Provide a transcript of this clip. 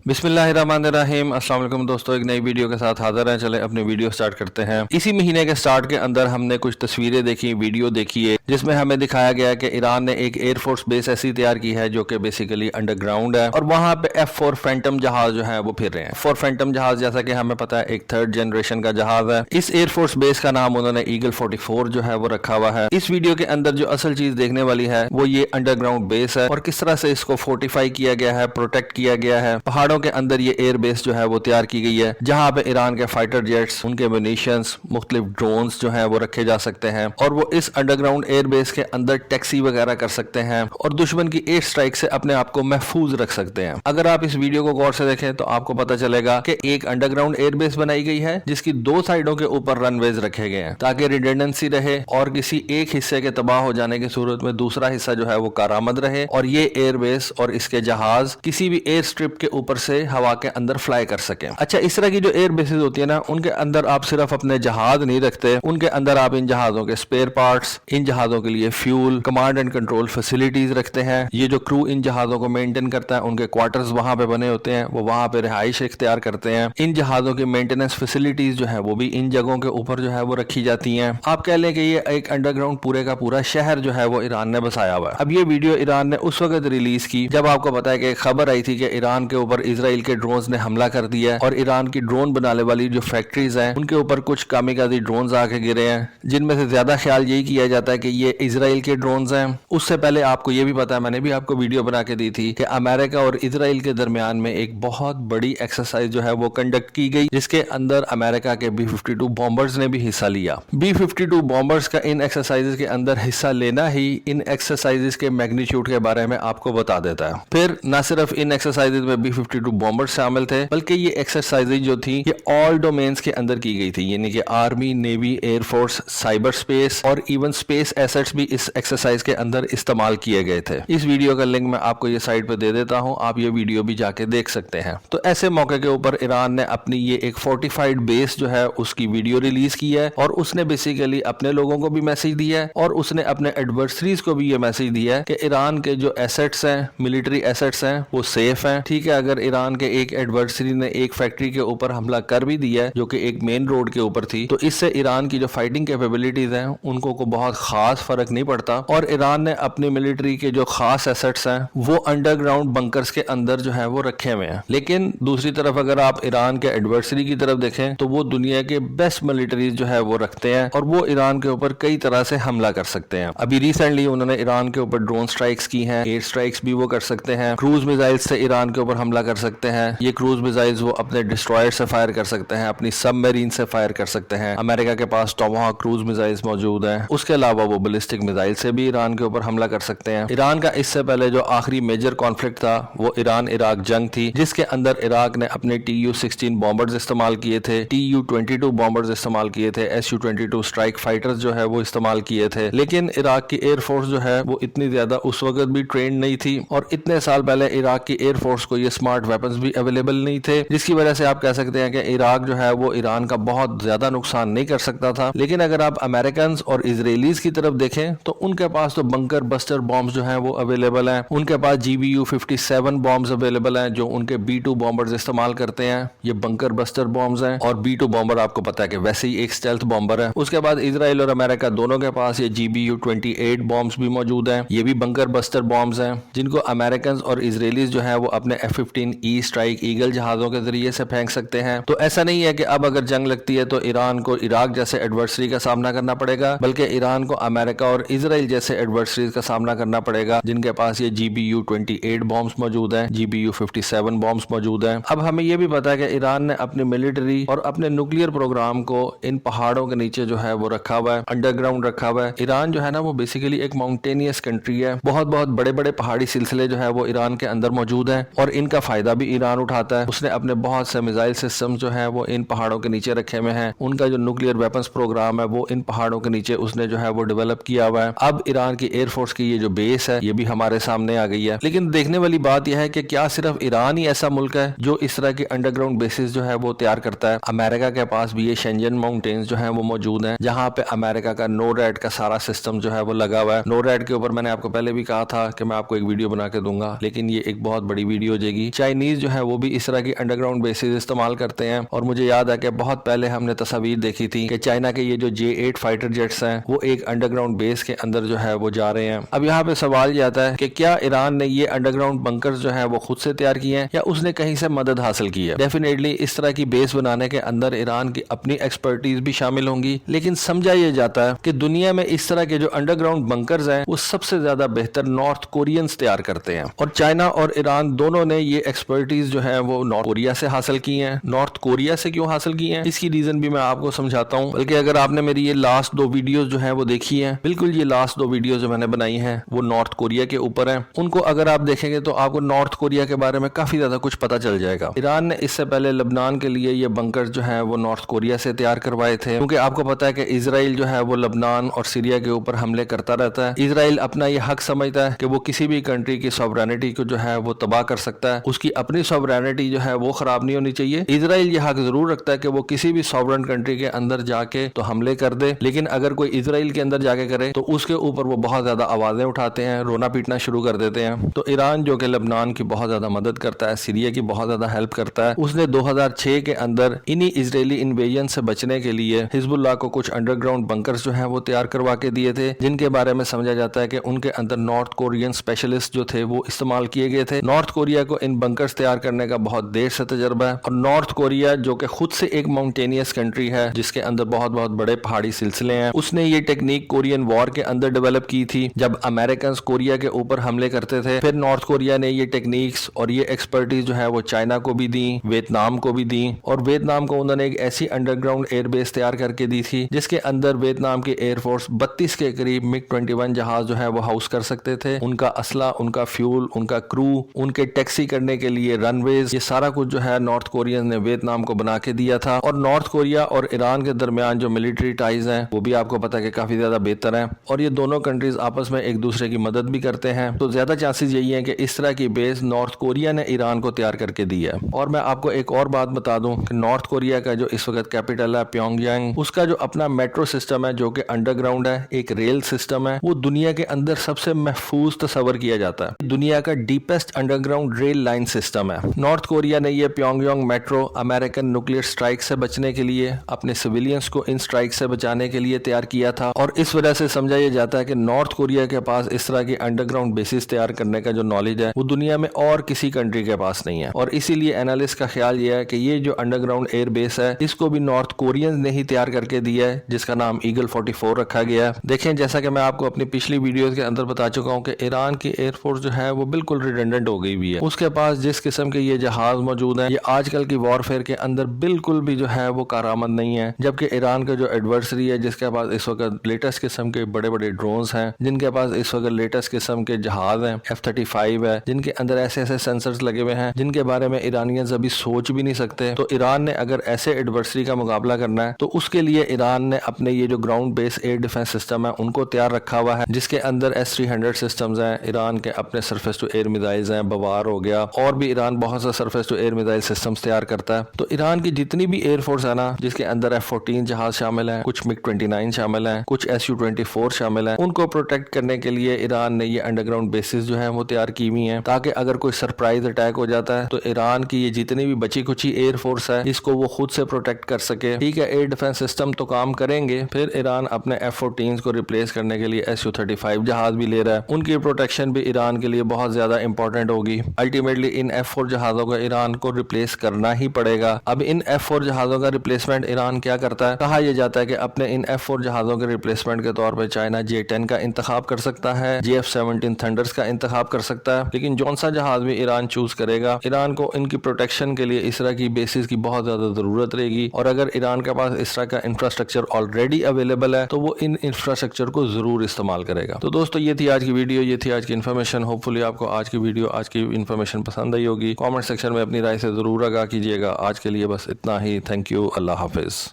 बिस्मिल्लाहिर्रहमानिर्रहीम। अस्सलाम वालेकुम दोस्तों, एक नई वीडियो के साथ हाजिर हैं। चले अपनी वीडियो स्टार्ट करते हैं। इसी महीने के स्टार्ट के अंदर हमने कुछ तस्वीरें देखी, वीडियो देखी है, जिसमें हमें दिखाया गया कि ईरान ने एक एयरफोर्स बेस ऐसी तैयार की है जो कि बेसिकली अंडरग्राउंड है और वहां पे F4 फैंटम जहाज जो है वो फिर रहे हैं। F4 फैंटम जहाज जैसा कि हमें पता है एक थर्ड जनरेशन का जहाज है। इस एयरफोर्स बेस का नाम उन्होंने ईगल 44 जो है वो रखा हुआ है। इस वीडियो के अंदर जो असल चीज देखने वाली है वो ये अंडरग्राउंड बेस है और किस तरह से इसको फोर्टिफाई किया गया है, प्रोटेक्ट किया गया है। पहाड़ों के अंदर ये एयर बेस जो है वो तैयार की गई है, जहां पे ईरान के फाइटर जेट्स, उनके म्यूनिशंस, मुख्तलिफ ड्रोन्स जो है वो रखे जा सकते हैं और वो इस अंडरग्राउंड एयर बेस के अंदर टैक्सी वगैरह कर सकते हैं और दुश्मन की एयर स्ट्राइक से अपने आप को महफूज रख सकते हैं। अगर आप इस वीडियो को गौर से देखें तो आपको पता चलेगा कि एक अंडरग्राउंड एयर बेस बनाई गई है जिसकी दो साइडों के ऊपर रनवेज रखे गए हैं ताकि रिडंडेंसी रहे और किसी एक हिस्से के तबाह हो जाने की सूरत में दूसरा हिस्सा जो है वो कारामद रहे और ये एयर बेस और इसके जहाज किसी भी एयर स्ट्रिप के ऊपर से हवा के अंदर फ्लाई कर सके। अच्छा, इस तरह की जो एयर बेसेस होती है ना, उनके अंदर आप सिर्फ अपने जहाज नहीं रखते, उनके अंदर आप इन जहाजों के स्पेयर पार्ट्स, इन जहाजों के लिए fuel, command and control facilities रखते हैं। ये जो क्रू इन जहाजों को मेंटेन करता है, उनके क्वार्टर्स वहां पे बने होते हैं, वो वहां पे रिहाइश इख्तियार करते हैं। इन जहाजों की मेंटेनेंस फैसिलिटीज जो है वो भी इन जगहों के ऊपर जो है वो रखी जाती हैं। आप कह लें कि ये एक अंडरग्राउंड पूरे का पूरा शहर जो है वो ईरान ने बसाया हुआ है। अब ये वीडियो ईरान ने उस वक्त रिलीज की जब आपको पता है कि खबर आई थी कि ईरान के ऊपर इजराइल के ड्रोन्स ने हमला कर दिया है और ईरान की ड्रोन बनाने वाली जो फैक्ट्रीज हैं उनके ऊपर कुछ कामिकाजी ड्रोन्स आके गिरे हैं, जिनमें से ज्यादा ख्याल यही किया जाता है कि ये इजराइल के ड्रोन्स हैं। उससे पहले आपको ये भी पता है, मैंने भी आपको वीडियो बना के दी थी कि अमेरिका और इजराइल के दरमियान में एक बहुत बड़ी एक्सरसाइज जो है वो कंडक्ट की गई, जिसके अंदर अमेरिका के B-52 बॉम्बर्स ने भी हिस्सा लिया। B-52 बॉम्बर्स का इन एक्सरसाइजेस के अंदर हिस्सा लेना ही इन एक्सरसाइजेस के मैग्नीट्यूड के बारे में आपको बता देता है। फिर न सिर्फ इन एक्सरसाइजेस में B-52 बॉम्बर्स शामिल थे, बल्कि ये एक्सरसाइजेज जो थी ये ऑल डोमेन्स के अंदर की गई थी, यानी कि army, navy, air force, cyber space और इवन स्पेस एसेट्स भी इस एक्सरसाइज के अंदर इस्तेमाल किए गए थे। इस वीडियो का लिंक मैं आपको ये साइट पे दे देता हूं, आप ये वीडियो भी जाके देख सकते हैं। तो ऐसे मौके के ऊपर ईरान ने अपनी ये एक फोर्टिफाइड बेस जो है उसकी वीडियो रिलीज की है और उसने बेसिकली अपने लोगों को भी मैसेज दिया है और उसने अपने एडवर्सरीज को भी ये मैसेज दिया है कि ईरान के जो एसेट्स हैं, मिलिट्री एसेट्स हैं, वो सेफ हैं। ठीक है, अगर ईरान के एक एडवर्सरी ने एक फैक्ट्री के ऊपर हमला कर भी दिया है जो कि एक मेन रोड के ऊपर थी, तो इससे ईरान की जो फाइटिंग कैपेबिलिटीज हैं उनको को बहुत खास फर्क नहीं पड़ता और ईरान ने अपनी मिलिट्री के जो खास एसेट्स हैं वो अंडरग्राउंड बंकर्स के अंदर जो है वो रखे हुए हैं। लेकिन दूसरी तरफ अगर आप ईरान के एडवर्सरी की तरफ देखें तो वो दुनिया के बेस्ट मिलिट्रीज जो है वो रखते हैं और वो ईरान के ऊपर कई तरह से हमला कर सकते हैं। अभी रिसेंटली उन्होंने ईरान के ऊपर ड्रोन स्ट्राइक्स की हैं, एयर स्ट्राइक्स भी वो कर सकते हैं, क्रूज मिसाइल से ईरान के ऊपर हमला कर सकते हैं। ये क्रूज मिसाइल्स वो अपने डिस्ट्रॉयर से फायर कर सकते हैं, अपनी सबमरीन से फायर कर सकते हैं। अमेरिका के पास टोमाहॉक क्रूज मिसाइल्स मौजूद हैं। उसके अलावा वो बैलिस्टिक मिसाइल से भी ईरान के ऊपर हमला कर सकते हैं। ईरान का इससे पहले जो आखिरी मेजर कॉन्फ्लिक्ट था वो ईरान इराक जंग थी, जिसके अंदर इराक ने अपने TU-16 बॉम्बर्स इस्तेमाल किए थे, TU-22 बॉम्बर्स इस्तेमाल किए थे, SU-22 स्ट्राइक फाइटर्स जो है वो इस्तेमाल किए थे। लेकिन इराक की एयरफोर्स जो है वो इतनी ज्यादा उस वक्त भी ट्रेंड नहीं थी और इतने साल पहले इराक की एयरफोर्स को ये स्मार्ट वेपन्स भी अवेलेबल नहीं थे, जिसकी वजह से आप कह सकते हैं कि इराक जो है वो ईरान का बहुत ज्यादा नुकसान नहीं कर सकता था। लेकिन अगर आप अमेरिकन और इजरायलीज की तरफ देखें तो उनके पास तो बंकर बस्टर बॉम्ब्स जो हैं वो अवेलेबल हैं। उनके पास GBU-57 बॉम्ब्स अवेलेबल हैं जो उनके B-2 बॉम्बर्स इस्तेमाल करते हैं। ये बंकर बस्टर बॉम्ब्स हैं और B-2 बॉम्बर आपको पता है कि वैसे ही एक स्टेल्थ बॉम्बर है। उसके बाद इजराइल और अमेरिका दोनों के पास ये GBU-28 बॉम्ब्स भी मौजूद हैं। ये भी बंकर बस्टर बॉम्ब्स हैं जिनको अमेरिकन और इजरायलीज जो है वो अपने F-15E स्ट्राइक ईगल जहाजों के जरिए से फेंक सकते हैं। तो ऐसा नहीं है कि अब अगर जंग लगती है तो ईरान को इराक जैसे एडवर्सरी का सामना करना पड़ेगा, बल्कि ईरान को अमेरिका और इजराइल जैसे एडवर्सरीज का सामना करना पड़ेगा जिनके पास ये GBU-28 बॉम्ब्स मौजूद हैं, GBU-57 बॉम्ब्स मौजूद हैं। अब हमें ये भी पता है कि ईरान ने अपनी मिलिट्री और अपने न्यूक्लियर प्रोग्राम को इन पहाड़ों के नीचे जो है वो रखा हुआ है, अंडरग्राउंड रखा हुआ है। ईरान जो है ना वो बेसिकली एक माउंटेनियस कंट्री है, बहुत बहुत बड़े बड़े पहाड़ी सिलसिले जो है वो ईरान के अंदर मौजूद है और इनका फायदा भी ईरान उठाता है। उसने अपने बहुत से मिसाइल सिस्टम जो है वो इन पहाड़ों के नीचे रखे हुए हैं। उनका जो न्यूक्लियर वेपन्स प्रोग्राम है वो इन पहाड़ों के नीचे उसने जो है वो डेवलप किया हुआ है। अब ईरान की एयरफोर्स की ये जो बेस है ये भी हमारे सामने आ गई है। लेकिन देखने वाली बात यह है कि क्या सिर्फ ईरान ही ऐसा मुल्क है जो इस तरह की अंडरग्राउंड बेसिस जो है वो तैयार करता है? अमेरिका के पास भी ये शेंजन माउंटेन्स जो है वो मौजूद हैं, जहां पे अमेरिका का NORAD का सारा सिस्टम जो है वो लगा हुआ है। NORAD के ऊपर मैंने आपको पहले भी कहा था कि मैं आपको एक वीडियो बना के दूंगा, लेकिन ये एक बहुत बड़ी वीडियो हो जाएगी। चाइनीज जो है वो भी इस तरह की अंडरग्राउंड बेसिस इस्तेमाल करते हैं। और मुझे याद है कि बहुत पहले हमने तस्वीर देखी थी कि चाइना के ये जो J-8 फाइटर जेट्स हैं वो एक अंडरग्राउंड बेस के अंदर जो है वो जा रहे हैं। अब यहाँ पे सवाल ये आता है कि क्या ईरान ने ये अंडरग्राउंड बंकर्स जो है वो खुद से तैयार किए हैं या उसने कहीं से मदद हासिल की है। डेफिनेटली इस तरह की बेस बनाने के अंदर ईरान की अपनी एक्सपर्टीज भी शामिल होंगी, लेकिन समझा यह जाता है कि दुनिया में इस तरह के जो अंडरग्राउंड बंकर्स हैं वो सबसे ज्यादा बेहतर नॉर्थ कोरियंस तैयार करते हैं। और चाइना और ईरान दोनों ने ये एक्सपर्टीज जो है वो नॉर्थ कोरिया से हासिल की है। नॉर्थ कोरिया से क्यों हासिल की है इसकी रीजन भी मैं आपको समझाता हूँ। बल्कि अगर आपने मेरी ये लास्ट 2 वीडियोस जो है वो देखी है, बिल्कुल ये लास्ट 2 वीडियोस जो मैंने बनाई है वो नॉर्थ कोरिया के ऊपर है। उनको अगर आप देखेंगे तो आपको नॉर्थ कोरिया के बारे में काफी ज्यादा कुछ पता चल जाएगा। ईरान ने इससे पहले लेबनान के लिए ये बंकर जो है वो नॉर्थ कोरिया से तैयार करवाए थे, क्योंकि आपको पता है कि इजराइल जो है वो लेबनान और सीरिया के ऊपर हमले करता रहता है। इजराइल अपना ये हक समझता है कि वो किसी भी कंट्री की सॉवरेनिटी को जो है वो तबाह कर सकता है, उसकी अपनी सॉवरेनिटी जो है वो खराब नहीं होनी चाहिए। इजराइल ये हक जरूर रखता है कि वो किसी भी सॉवरेन कंट्री के अंदर जाके तो हमले कर दे, लेकिन अगर कोई इजराइल के अंदर जाके करे तो उसके ऊपर वो बहुत ज्यादा आवाजें उठाते हैं, रोना पीटना शुरू कर देते हैं। तो ईरान जो कि लेबनान की बहुत ज्यादा मदद करता है, सीरिया की बहुत ज्यादा हेल्प करता है, उसने 2006 के अंदर इन्हीं इजरायली इन्वेजन से बचने के लिए हिजबुल्लाह को कुछ अंडरग्राउंड बंकर्स जो है वो तैयार करवा के दिए थे, जिनके बारे में समझा जाता है कि उनके अंदर नॉर्थ कोरियन स्पेशलिस्ट जो थे वो इस्तेमाल किए गए थे। नॉर्थ कोरिया को इन बंकर्स तैयार करने का बहुत देर से तजर्बा है। और नॉर्थ कोरिया जो कि खुद से एक माउंटेनियस कंट्री है जिसके अंदर बहुत बहुत बड़े पहाड़ी सिलसिले हैं, उसने ये टेक्निक कोरियन वॉर के अंदर डेवलप की थी जब अमेरिकन कोरिया के ऊपर हमले करते थे। फिर नॉर्थ कोरिया ने ये टेक्निक्स और ये एक्सपर्टीज जो है वो चाइना को भी दी, वियतनाम को भी दी। और वियतनाम को उन्होंने एक ऐसी अंडरग्राउंड एयरबेस तैयार करके दी थी जिसके अंदर वियतनाम की एयरफोर्स 32 के करीब MiG-21 जहाज जो है वो हाउस कर सकते थे। उनका असला, उनका फ्यूल, उनका क्रू, उनके टैक्सी करने के लिए रनवेज, ये सारा कुछ जो है नॉर्थ कोरियन ने वियतनाम को बना के दिया था। और नॉर्थ कोरिया और ईरान के दरमियान जो मिलिट्री टाइज हैं वो भी आपको पता है कि काफी ज्यादा बेहतर हैं, और ये दोनों कंट्रीज आपस में एक दूसरे की मदद भी करते हैं। तो ज्यादा चांसेस यही है कि इस तरह की बेस नॉर्थ कोरिया ने ईरान को तैयार करके दी है। और मैं आपको एक और बात बता दूं कि नॉर्थ कोरिया का जो इस वक्त कैपिटल है प्योंगयांग, उसका जो अपना मेट्रो सिस्टम है जो कि अंडरग्राउंड है, एक रेल सिस्टम है, वो दुनिया के अंदर सबसे महफूज तस्वर किया जाता है। दुनिया का deepest underground rail line system है। नॉर्थ कोरिया ने ये Pyongyang metro American nuclear strike से बचने के लिए, अपने सिविलियंस को इन स्ट्राइक से बचाने के लिए तैयार किया था। और इस वजह से समझा यह जाता है कि नॉर्थ कोरिया के पास इस तरह की अंडरग्राउंड बेसिस तैयार करने का जो नॉलेज है वो दुनिया में और किसी कंट्री के पास नहीं है। और इसीलिए एनालिस्ट का ख्याल यह है कि ये जो अंडरग्राउंड एयर बेस है इसको भी नॉर्थ कोरियंस ने ही तैयार करके दिया है, जिसका नाम ईगल 44 रखा गया है। देखें, जैसा कि मैं आपको अपनी पिछली वीडियोस के अंदर बता चुका हूं कि ईरान की एयरफोर्स जो है वो बिल्कुल रिडंडेंट हो गई हुई है। उसके पास जिस किस्म के ये जहाज मौजूद हैं ये आजकल की वॉरफेयर के अंदर बिल्कुल भी जो है वो कारआमद नहीं है। जबकि ईरान का जो एडवर्सरी है, जिसके पास इस वक्त लेटेस्ट किस्म के बड़े बड़े ड्रोन्स हैं, जिनके पास इस वक्त लेटेस्ट किस्म के जहाज हैं, F-35 है, जिनके अंदर ऐसे ऐसे सेंसर्स लगे हुए हैं जिनके बारे में ईरानियंस अभी सोच भी नहीं सकते। तो ईरान ने अगर ऐसे एडवर्सरी का मुकाबला करना है तो उसके लिए ईरान ने अपने ये जो ground base air defence system है उनको तैयार रखा हुआ है, जिसके अंदर S-300 सिस्टम्स हैं, ईरान के अपने सरफेस टू एयर मिसाइल्स हैं, बवार हो गया, और भी ईरान बहुत सा surface to air missile systems तैयार करता है। तो ईरान की जितनी भी एयरफोर्स है ना, जिसके अंदर F-14 जहाज शामिल है, कुछ MiG-29 शामिल है, कुछ Su-24 शामिल है, उनको प्रोटेक्ट करने के लिए ईरान ने ये अंडरग्राउंड बेसिस जो है वो तैयार की हुई है, ताकि अगर कोई सरप्राइज अटैक हो जाता है तो ईरान की ये जितनी भी बची कुची एयरफोर्स है इसको वो खुद से प्रोटेक्ट कर सके। ठीक है, एयर डिफेंस सिस्टम तो काम करेंगे, फिर ईरान अपने F-14 को रिप्लेस करने के लिए Su-35 जहाज भी ले रहा है, उनकी प्रोटेक्शन भी ईरान के लिए बहुत ज्यादा इंपॉर्टेंट होगी। अल्टीमेटली इन F-4 जहाजों को ईरान को रिप्लेस करना ही पड़ेगा। अब इन F-4 जहाजों का रिप्लेसमेंट ईरान क्या करता है? कहा यह जाता है कि अपने इन F-4 जहाजों के रिप्लेसमेंट के तौर पर चाइना J-10 का इंतखाब कर सकता है, JF-17 थंडर्स का इंतखाब कर सकता है, लेकिन जौन सा जहाज भी ईरान चूज करेगा, ईरान को इनकी प्रोटेक्शन के लिए इस तरह की बेसिस की बहुत ज्यादा जरूरत रहेगी। और अगर ईरान के पास इस तरह का इंफ्रास्ट्रक्चर ऑलरेडी अवेलेबल है तो वो इन इंफ्रास्ट्रक्चर को जरूर इस्तेमाल करेगा। तो दोस्तों, ये थी आज की वीडियो, ये थी आज की इन्फॉर्मेशन। होपफुली आपको आज की वीडियो, आज की इन्फॉर्मेशन पसंद आई होगी। कमेंट सेक्शन में अपनी राय से जरूर आगाह कीजिएगा। आज के लिए बस इतना ही। Thank you. Allah Hafiz.